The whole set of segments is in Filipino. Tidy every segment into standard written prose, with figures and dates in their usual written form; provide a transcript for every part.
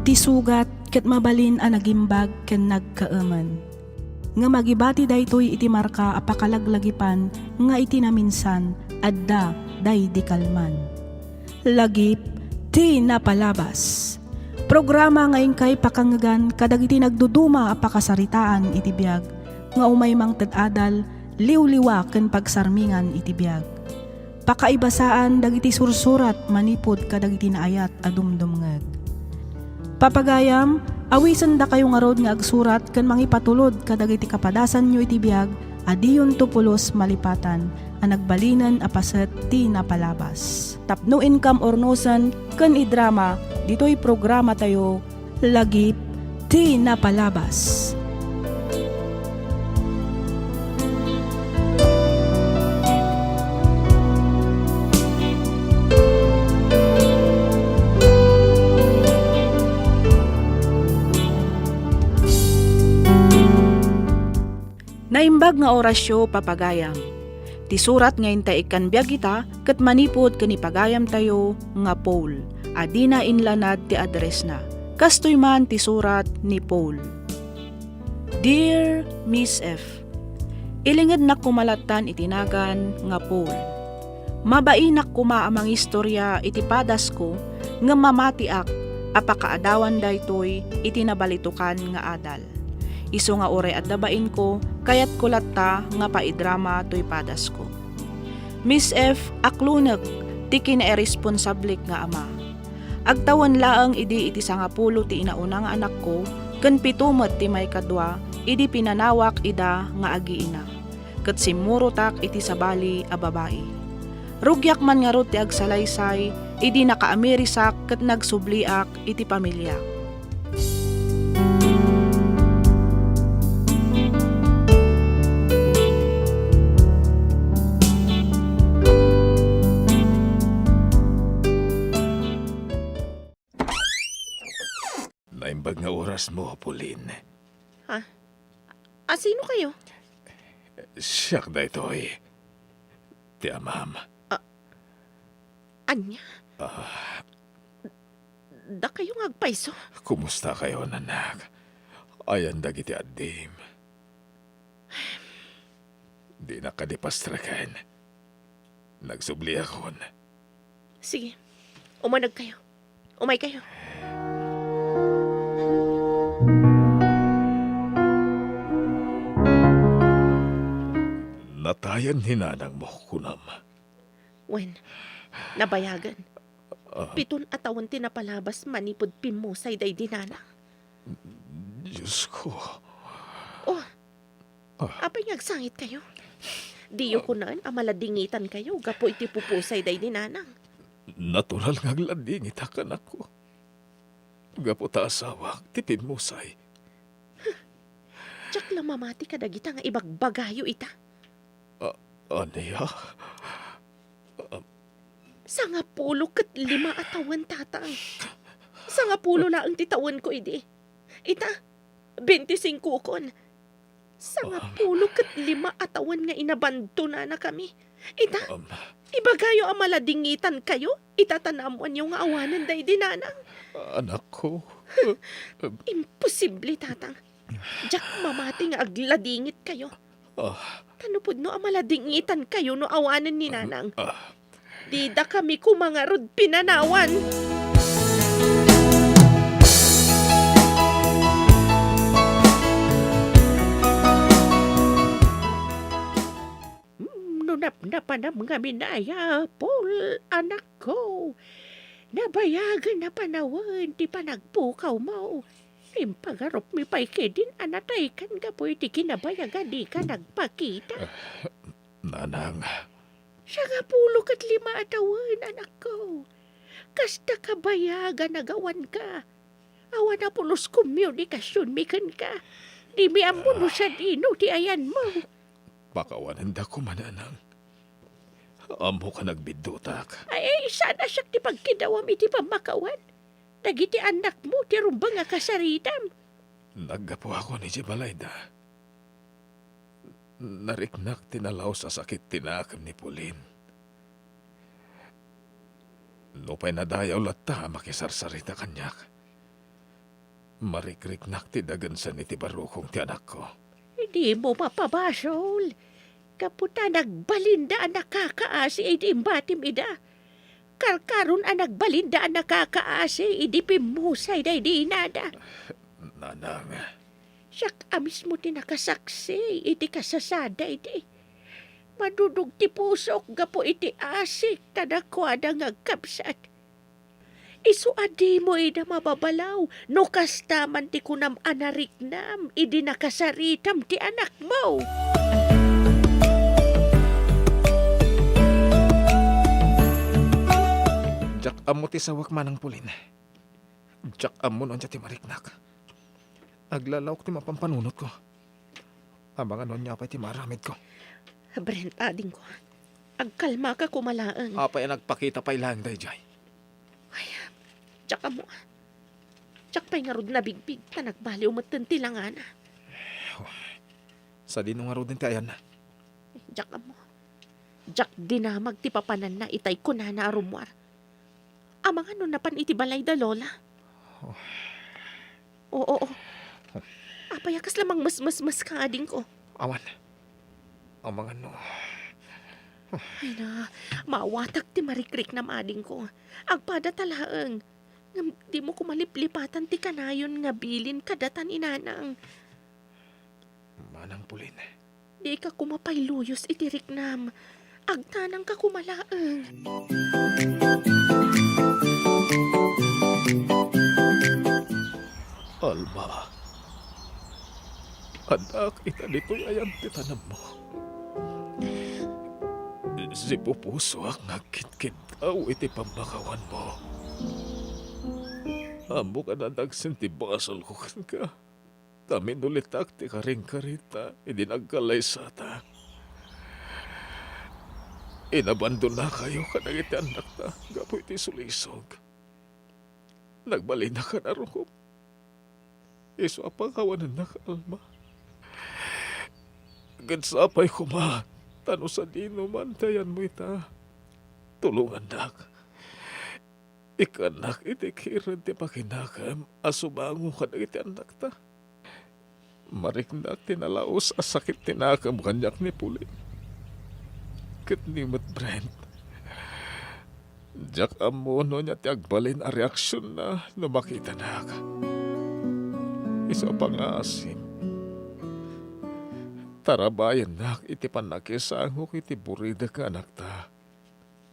Iti sugat ket mabalin a nagimbag ken nagkaaman. Nga magibati daytoy iti marka a pakalaglagipan nga iti naminsan adda day di kalman. Lagip ti napalabas. Programa nga ingkay pakangagan kadagiti nagduduma a pakasaritaan iti biag nga umay mang ted-adal liwliwa ken pagsarmingan iti biag. Pakaibasaan dagiti sursurat manipod kadagiti naayat a dumdumngeg. Papagayam, awisan da kayo nga rod nga agsurat ken mangipatulod kadagiti kapadasan nyo iti biag adiyon tupulos malipatan a nagbalinan a paset ti napalabas. Tapno income ornosan ken idrama ditoy programa tayo lagip ti napalabas. Naimbag nga orasyo papagayam. Ti surat ngayon ta ikan biag ita ket manipod ken ipagayam tayo nga Paul. Adina inlanad ti address na. Kastoy man ti surat ni Paul. Dear Miss F. Ilinged na kumalatan itinagan nga Paul. Mabainak kuma amang istorya iti padas ko nga mamatiak apakaadawan daytoy iti nabalitukan nga adal. Isu nga oray at dabain ko, kayat kulatta nga paidrama to'y padas ko. Miss F. aklunag, ti kinairesponsablik nga ama. Agtawan laang idi iti 10 ti inaunang anak ko, ken 7 ti may kadwa, idi pinanawak ida nga agiina. Ket simurotak iti sabali a babae. Rugyak man nga rod ti agsalaysay, idi nakaamirisak ket nagsubliak iti pamilya. Naimbag nga oras mo, Pauline. Ha? Sino kayo? Siyak da ito'y. Ti amam. Anya? Da kayo ngagpaiso? Kumusta kayo, nanak? Ayan dagiti addim. Di nakadipastrakan. Nagsubli akon. Sige, umanag kayo. Umay kayo. Natayan ni nanang mo, kunam. Wen, nabayagan. 7 atawan tinapalabas manipod pimusay day dinana. Diyos ko. Oh, apay ngagsangit kayo. Diyo ko naan, amaladingitan kayo, gapo iti pupusay day dinanang. Natural nga glading itakan ako. Gapo ta asawa, tipid musay. Tsak lang mamati kadagita nga ibagbagayo ita. Aniya? 10 ket 5 atawan tatang. 10 laang titawan ko idi. Ita, 25 kon. 10 ket 5 atawan nga inabanto na kami. Ita, ibagayo ang maladingitan kayo. Itatanamuan yung nga awanan day dinanang. Anak ko. Imposible tatang. Diyak mamati nga agladingit kayo. Tanupod no amaladingitan kayo no awanan ni nanang. Dida kami kumangarod pinanawan. Nunap-napanam nga minaya, Paul, anak ko. Nabayagan na panawan, di pa nagpukaw mo. Impagarop mi pa'y kedin, anatay kan ka po iti kinabayagan, di ka nagpakita. Nanang. 10 ket 5 atawan, anak ko. Kasta kabayagan nagawan ka. Awan na pulos komunikasyon mikan ka. Di mi amuno sa dino, di ayan mo. Pakawanan da ko mananang. Amo ka nagbidutak. Ay, sana siya ti pagkidawam iti pamakawan. Dagiti anak mo, ti rumbang nga kasaritam. Naggapo ako ni Jibalayda. Nariknak tinalaw sa sakit tinakam ni Pauline. Lupay nadayaw latta makisarsarita kanyak. Marikrik-nak ti dagan sa ni ti barukong ti anak ko. Hindi mo mapabasol. Kaputa nagbalinda ang nakakaasi, idi imbatim ida. Karkaron ang nagbalinda ang nakakaasi, idi pimusay da idi inada. Nanang, Siyak amis mo ti nakasaksi, iti kasasada iti. Madudog ti pusok, gapo iti asik, tadakwada ngagkapsat. Isu adi mo ida mababalaw, no kastaman ti kunam anariknam, idi nakasaritam ti anak mo. jak amo ti sawak manang pulin. Jak amo non ti mariknak. Aglalawak ti mapampanunot ko. Abangan non niya pa ti maramid ko. Brent, ading ko. Agkalma ka kumalaang. Apay nagpakita pa ilang dayjay. Tsaka mo. Tsak pa'y nga rod na bigbig ta nagbaliw matanti lang ana. Sa dinong araw din ti ayan na. Tsaka mo. Jak dinamag ti papanan na itay ko na arumwar. Amang ano napan iti balay da lola. Oo. Apayakas lamang mas ka ading ko. Awan. Ang mga no. Ay na, mawatak ti marikrik na mading ko. Agpada talaang. Di mo kumaliplipatan ti kanayon nga bilin kadatan inanang. Manang pulin. Di ka kumapayluyos iti riknam. Agtanang ka kumalaang. Alma. Anak, ita dito'y ayan ti tanam mo. Si pupuso ang nagkit-kit aw iti pambakawan mo. Amo ka na nagsinti-basal ko ka. Tamin ulitak ti karing-karita, hindi nagkalay sa ta. Inabandon na kayo ka na iti anak ta, gapo iti sulisog. Nagbali na ka na rohom. Iso apakawanan na ka, Alma. Gansapay ko ma, tano sa dino man, tayan mo ita. Tulungan nak. Ikanak iti kiran ti pakinakam, asubango ka na iti anak ta. Mariknak tinalaos a sakit tinakam kanyak ni Puli. Kat nimot Brent. Jak amono niya ti agbalin a reaksyon na makita na ka. Isa pang asim. Tarabayan nak iti panakisangok iti burida ka anak ta.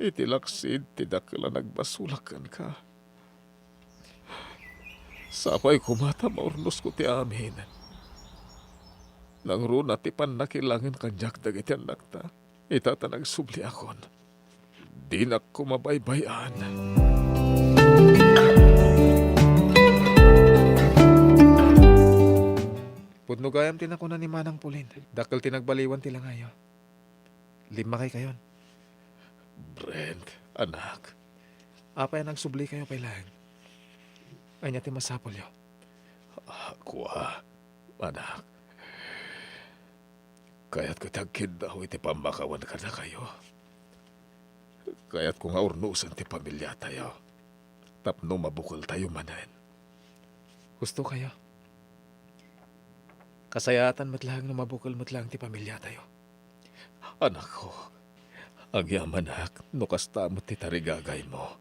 Iti laksid ti dakila nagbasulakan ka. Sapay kumata maurnos ko ti amin. Nang runa ti panakilangin kanyak dagiti anak ta. Itata nagsubli akon. Di na kumabaybayan. Pudnugayam tinakuna ni Manang Pulin. Dakal tinagbaliwan tila ngayo. 5 kay kayon. Brent, anak. Apay nagsubli kayo pailang. Anya ti masapol yo. Kuha, anak. Kaya't ko tagkid daw iti pambakawan ka na kayo. Kaya't kung aurnusan ti pamilya tayo. Tapno mabukol tayo manan. Gusto kayo? Kasayatan matlang na mabukol matlang ti pamilya tayo. Anak ko, agyaman anak, no kastamot ti tarigagay mo.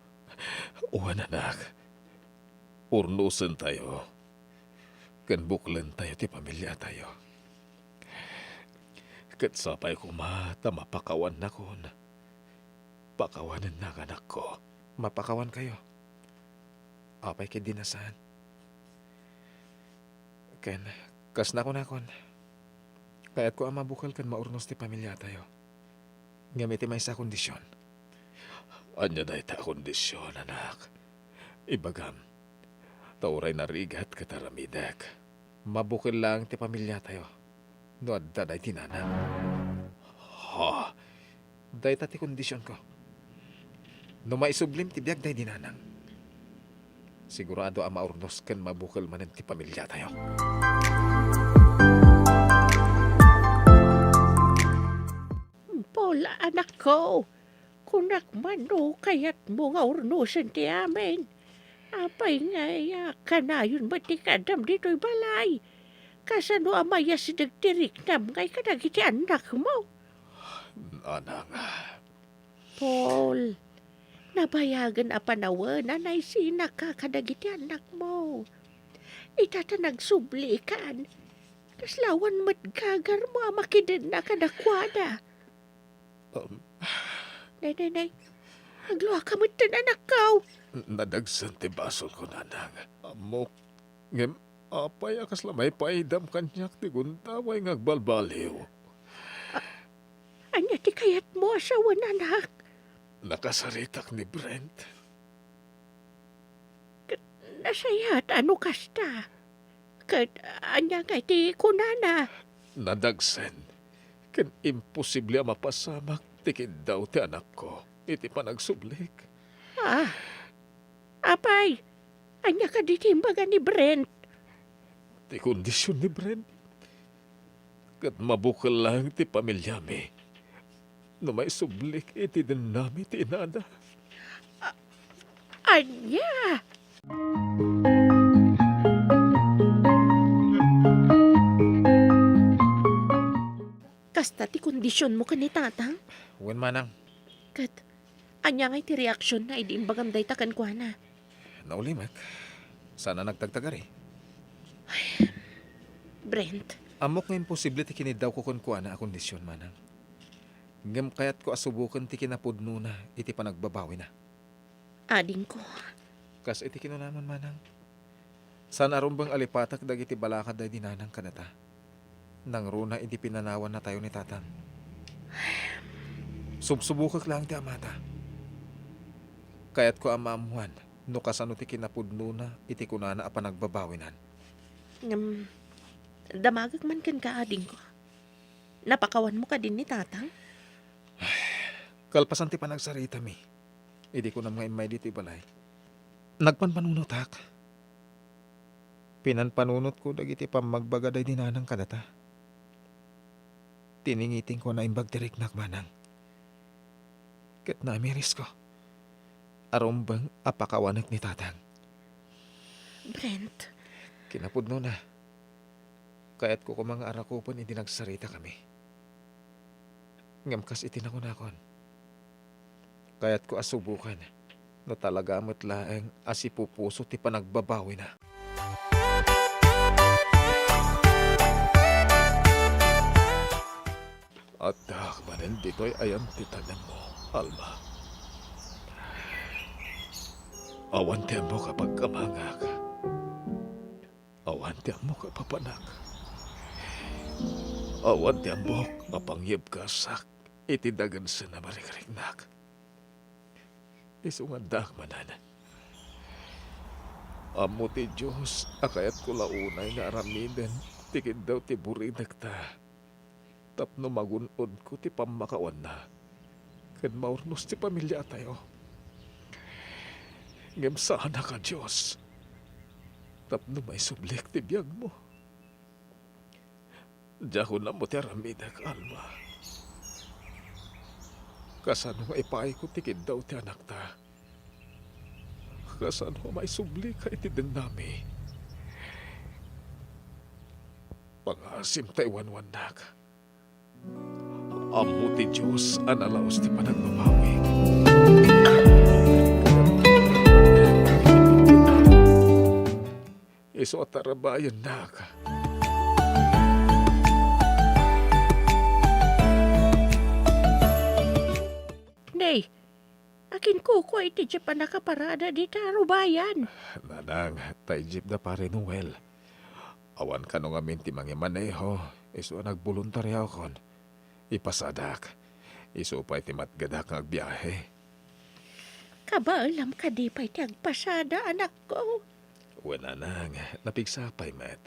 Uwan anak, urnusan tayo. Kanbuklan tayo ti pamilya tayo. Katsapay ko mapakawan na kon. Pakawanan na anak ko. Mapakawan kayo. Apay kay dinasan. Ken, kas na kon. Kaya't ko ang mabukal kan maurnos ti pamilya tayo. Ngamiti may sa kondisyon. Anya na ita kondisyon, anak. Ibagam, tauray na rigat kataramidak. Mabukal lang ti pamilya tayo. No, daday tinanang. Ha? Day tati kondisyon ko. No maisublim ti biyag day dinanang. Sigurado ang maurnos kan mabukal manan ti pamilya tayo. Paula, anak ko. Kunak man no, kaya't mo nga urnusan ti amin. Apay nga iya, kanayon ba't di kadam dito'y balay? Kasano amaya si nagtirik nam ngay kadagiti anak mo? Anang, Paul, nabayagan a panawan anay sina ka kadagiti anak mo. Itata nagsublikan. Kaslawan matgagar mo makidin na kadakwada. um, Nay. Agluwa ka mo't anak kaw. nadagsan ti basol ko, nanang. Amok, ngem, apay akas lamay paidam kanyak ti guntaway ngagbalbaliw. Anya ti kayat mo asawan anak. Nakasaritak ni Brent. Nasayat ano kasta. Kat anya nga ti kunana. Nadagsen. Ken imposible a mapasamak tikid daw ti anak ko. Iti panagsublik. Apay, anya ka ditimbaga ni Brent. Ti kondisyon ni Brent. Kat mabukal lang ti pamilyami. No may sublik iti din nami ti inada. Anya? Kasta ti kondisyon mo kani tatang? Wen manang, Kat, anya nga ti reaksyon na idiimbagam day takan kwa na. naulimak. Sana nagtagtagari. Brent, Amok nga imposible ti kinidaw ko kunkwa na a kondisyon manang. Ngem kayat ko asubukan ti kinapudno na iti panagbabawi na. ading ko. Kas iti kinunaman manang. Sana arumbang alipatak dagiti balakad day dinanang kanata. Nang runa iti pinanawan na tayo ni tatang. Subsubukak lang ti amata. Kayat ko amamuan no kasano ti kinapudno na iti kunana a panagbabawinan. Damagag man kan ka ading ko. Napakawan mo ka din ni tatang? Kalpasan ti panagsarita mi. Idi ko na mga imay dito balay. Nagpanpanunotak. Pinanpanunot ko dagiti pamagbagaday dinanang kadata. Tiningiting ko na imbag diriknak manang. Kat namiris ko. Arumbang apakawanak ni tatang. Brent, Kinapudno na. Kayat ko mga arakupon hindi nagsarita kami. Ngamkas itinakunakon. Kayat ko asubukan. No talaga mo't laeng asipupuso ti panagbabawi na. At manen dito'y ayam titanan mo, Alma. Awan tiyan mo kapag kamangak. Awan tiyan mo kapapanak. Awan tiyan mo mapangyib kasak itidagan sa namarikrik-nak. Isungandak manan. Amo ti Diyos, akayat ko launay nga aramiden, tikid daw ti burinak ta. Tapno magunod ko ti pamakawan na. Kan maurnos ti pamilya tayo. Ngem sana ka Diyos. Tapno may sublik ti biyag mo. Diya ko na mo ti aramidak, Alma. Kasano nga ipay ko tikid daw ti anak ta. Kasano may sublik ka iti din nami. Pangasim taiwan-wan nak. Amo ti Diyos analaos ti panagbabawi. Iso at tarabayan nak. Nay, akin ko iti dya pa nakaparada di tarubayan. Nanang, tay jeep na pare Noel. Awan ka nung amin ti mangimaneho. Iso nagboluntaryaw kon. Ipasadak. Iso pa iti matgadak ng agbiyahe. Kaba alam ka di pa iti agpasada anak ko. Wala nang, napigsapay met.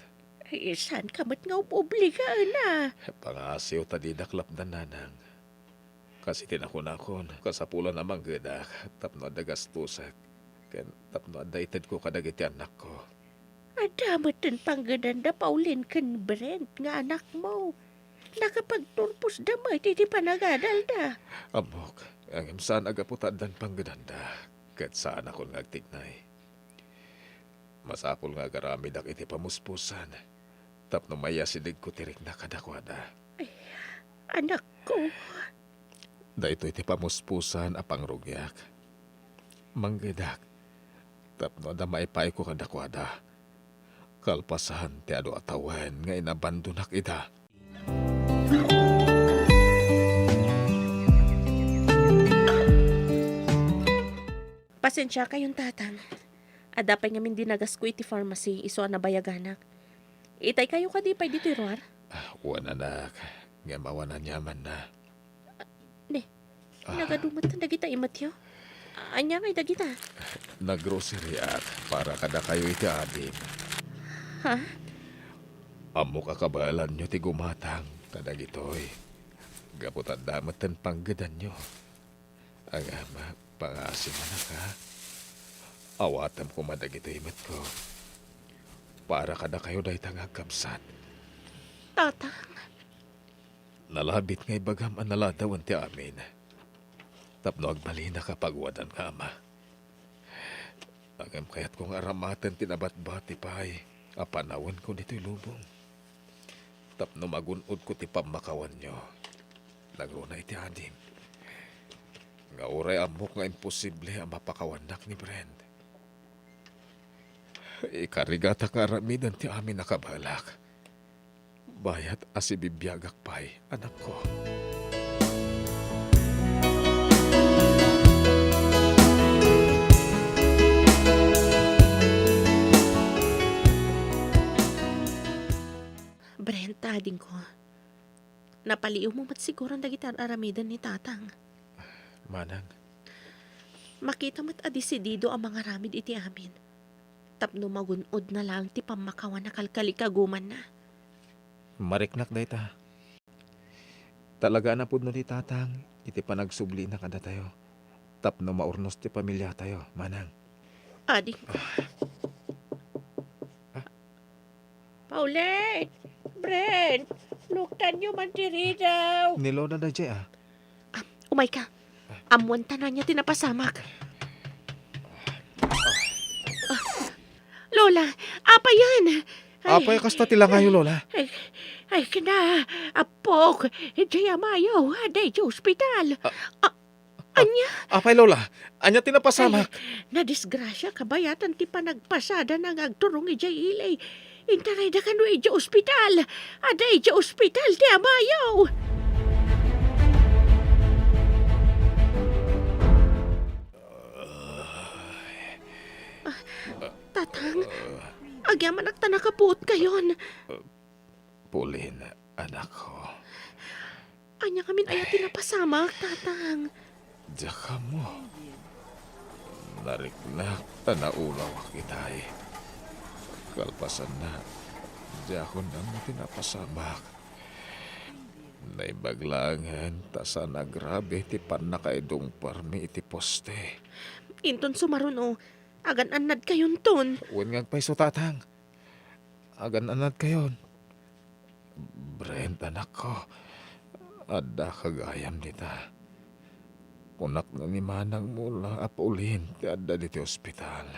Ay, saan ka mat nga upobligaan na? Pangasiw tadidaklap na nanang. Kasi tinakon kasapulan namang gadak. Tapno adagastusak. Ken tapno adaited ko kadagiti anak ko. Adamat din panggadanda Paulin kan Brent nga anak mo. Nakapagturpos damay ti panagadal da. Amok, ang imsan agaputad dan panggadanda. Kat saan ako ngagtignay. Masakol nga garami dak iti pamuspusan. Tapno maya silig ko tirik na kadakwada. Anak ko. Dahito iti pamuspusan apang rugyak. Manggidak. Tapno ada maipay ko kadakwada. Kalpasan ti ado atawan nga inabandonak ida. Pasensya kayong tatang. Adapay nga min dinagas ko iti pharmacy iso na bayaganak. Itay kayo kadipay dito Roar. Wan anak. Nga mawanan yaman na. Nagadumat na dagita imatyo. Anya kay dagita. Naggrocery at para kada kayo iti adim. Ha? Amo kakabalan nyo ti gumatang kada gitoy. Gaputan damat tan panggadan nyo. Ang ama, pangasim anak ha. Awatam ko madagito imat ko. Para kada kayo dahi tangagkabsat. Tatang. Nalabit ngay bagam ang naladawan ti amin. Tapno agbali na kapag wadan ka ama. Agam kaya't kong aramatan tinabat-bati pa'y apanawan ko dito'y lubong. Tapno magunod ko ti pamakawan nyo. Nagruna iti adim. Nga oray amok nga imposible ang mapakawanak ni Brand. Ikarigata ka aramidan ti amin nakabalak. Bayat asibibiyagak pa'y anak ko. Brent, ading ko. Napaliw mo mat siguro ang dagitan aramidan ni tatang. Manang, Makita mat adisidido ang mga ramid iti amin. Tapno magunod na lang ti pamakawan na kalkalikaguman na. mariknak day ta. Talaga na pud no ti tatang, iti panagsubli na kada tayo. Tapno maurnos ti pamilya tayo, manang. Ading ko. Paulette! Brent! Luktan nyo man tiri daw. Nilo na da jay ah. Umay ka. Amuan tanan niya tinapasamak. Lola, apa yan? Apay kasta tila ngayon, Lola. Ay, kina, apok, jaya mayo, aday sa ospital. Anya, Apay, Lola. Anya tinapasamak. nadisgrasya kabayatan ti panagpasada ng agturong ijay ilay. Intaray da kanu ija ospital. Aday sa ospital ti amayo. Tatang, agyaman at tanakapuot kayon. Pulin, anak ko. Anya kamin ayat tinapasamak, tatang. Diyaka mo. Nariknak, tanaulaw kitay. Kalpasan na, diyakon ang tinapasamak. Naibaglangan, tasa na grabe ti panakaidong parmi iti poste. Inton sumaron o, agan anad kayon ton. Uwan nga paiso tatang. Agan anad kayon. Brent, anak ko. Ada kagayam nita. Punak na ni manang mula apulin ti adda diti ospital.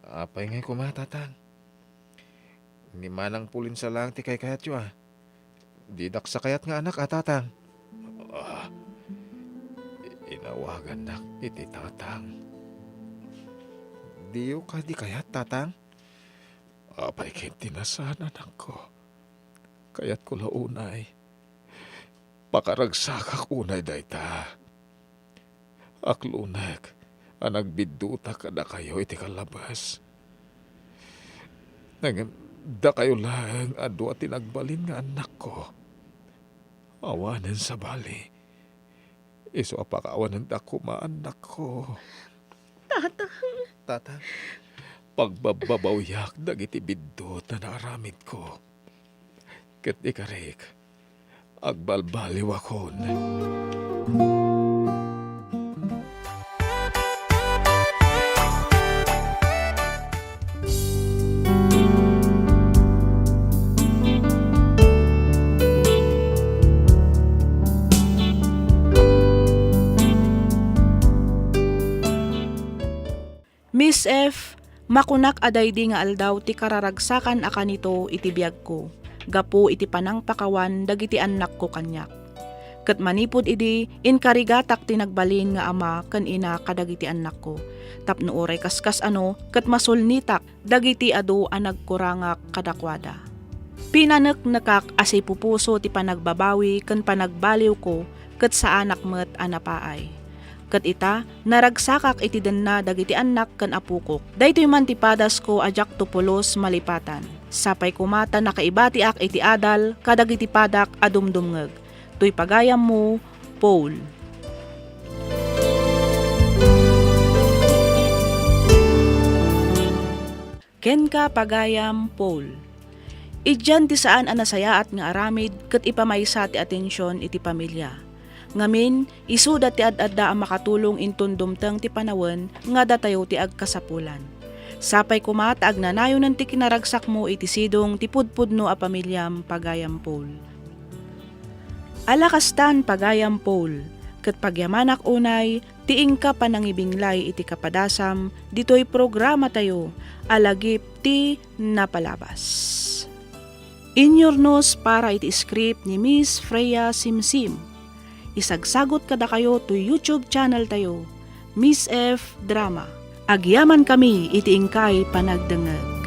Apay ngay kumatatang. Ni manang pulin sa lang ti kay kayat yu ah. Didak sa kayat nga anak atatang. Inawagan nak iti tatang. Diyo ka di kayat tatang? Apay kintinasan anak ko. Kayat ko launay. Pakaragsakak unay dayta. Aklunek, anagbiduta kada kayo iti kalabas. Da kayo lang ado at tinagbalin nga anak ko. Awanan sa bali. Iso apakawanan da kuma anak ko. Tatang, Tatang, pagbababawyak dagiti bidot na naaramid ko. Ket ikarik, agbalbaliw akon. Miss F, Makunak aday di nga aldaw ti kararagsakan aka nito iti biyag ko. Gapu iti panang pakawan dagiti anak ko kanyak. Ket manipod idi inkarigatak tinagbalin nga ama ken ina kadagiti anak ko. Tapno oray kaskas ket masulnitak dagiti adu a nagkurangak kadakwada. Pinanek nakak asay pupuso ti panagbabawi ken panagbaliw ko ket sa anak met anapaay. Ket ita, naragsakak iti denna dagiti anak ken apukok. Daytoy man ti padas ko ajak tupulos malipatan. Sapay kumata nakaibati ak iti adal kadagiti padak adumdumngeg. Tuy pagayam mo, Paul. Ken ka pagayam, Paul. Idyan ti saan anasayaat nga aramid ket ipamaysa ti atensyon iti pamilya. Ngamin, isuda ti ad-adda ang makatulong inton dumteng ti panawen nga datayo ti agkasapulan. Sapay kumata agnanayon ti kinaragsak mo iti sidong ti pudpudno a pamilyam pagayam Paul. Alakastan pagayam Paul, ket pagyamanak unay, tiing ka panangibinglay iti kapadasam, ditoy programa tayo, alagip ti napalabas. Inyornos para iti script ni Miss Freya Simsim. Isagsagot kada kayo to YouTube channel tayo, Miss F Drama. Agyaman kami iti ingkay panagdengeg.